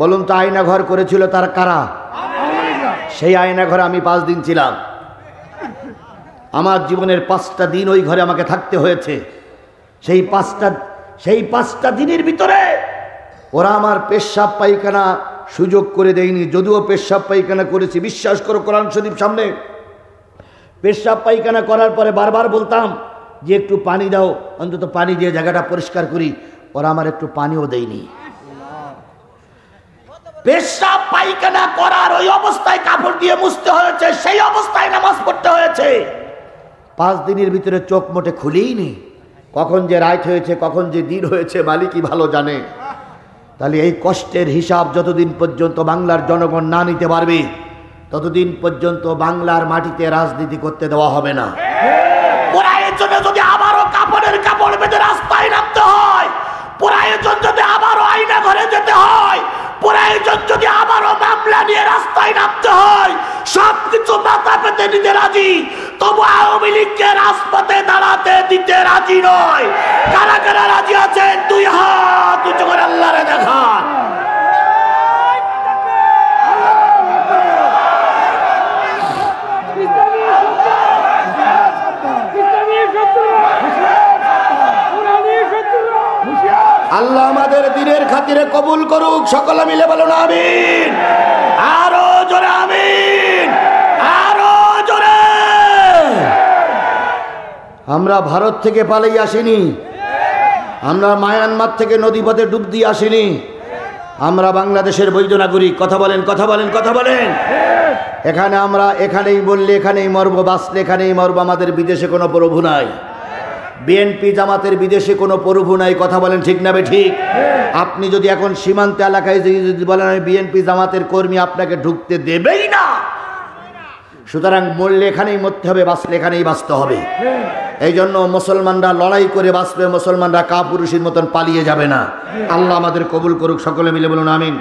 বলুন তো আয়না ঘর করেছিল তার কারা? সেই আয়না ঘরে আমি 5 দিন ছিলাম। আমার জীবনের 5টা দিন ওই ঘরে আমাকে থাকতে হয়েছে। সেই 5টা দিনের ভিতরে ওরা আমার পেশাব পায়খানা সুযোগ করে দেয়নি। যদিও পেশাব পায়খানা করেছি, বিশ্বাস করো কোরআন শরীফ সামনে, পেশাব পায়খানা করার পরে বারবার বলতাম যে একটু পানি দাও, অন্তত পানি দিয়ে জায়গাটা পরিষ্কার করি। ওরা আমার একটু পানিও দেয়নি। পেশাব পায়খানা করার ওই অবস্থায় কাপড় দিয়ে মুছতে হয়েছে, সেই অবস্থায় নামাজ পড়তে হয়েছে। 5 দিনের ভিতরে চোখ মোটে খুলেই নি। কখন যে রাত হয়েছে, কখন যে দিন হয়েছে মালিকই ভালো জানে। তাহলে এই কষ্টের হিসাব যতদিন পর্যন্ত বাংলার জনগণ না নিতে পারবে, ততদিন পর্যন্ত বাংলার মাটিতে রাজনীতি করতে দেওয়া হবে না। জন্য যদি আবারও কাপড় বেঁধে রাস্তায় নামতে হয়, প্রয়োজন যদি আবারও আয়না ঘরে যেতে হয়, প্রয়োজন যদি আবারও মামলা নিয়ে রাস্তায় নামতে হয়, সবকিছু মাথা পেতে নিতে রাজি। তবু আওয়ামী লীগকে রাজপথে দাঁড়াতে দিতে রাজি নয়। কারা কারা রাজি আছেন? 2 হাত উঁচু করে আল্লাহরে দেখান। আল্লাহ আমাদের দিনের খাতিরে কবুল করুক। সকলে মিলে বলুন আমিন। আরো জোরে আমিন, আরো জোরে। আমরা ভারত থেকে পালিয়ে আসিনি, আমরা মায়ানমার থেকে নদীপথে ডুব দিয়ে আসিনি। আমরা বাংলাদেশের বৈধ নাগরিক। কথা বলেন, কথা বলেন, কথা বলেন। এখানে আমরা এখানেই বললে এখানেই মরবো, বাঁচলে এখানেই মরবো। আমাদের বিদেশে কোনো প্রভু নাই। বিএনপি জামাতের বিদেশে কোনো প্রভু নাই। কথা বলেন ঠিক না ঠিক? আপনি যদি এখন সীমান্ত এলাকায় যদি বলেন আমি বিএনপি জামাতের কর্মী, আপনাকে ঢুকতে দেবেই না। সুতরাং মরলে এখানেই মরতে হবে, বাঁচলে এখানেই বাঁচতে হবে। এই জন্য মুসলমানরা লড়াই করে বাঁচবে, মুসলমানরা কাপুরুষের মতন পালিয়ে যাবে না। আল্লাহ আমাদের কবুল করুক। সকলে মিলে বলুন আমিন।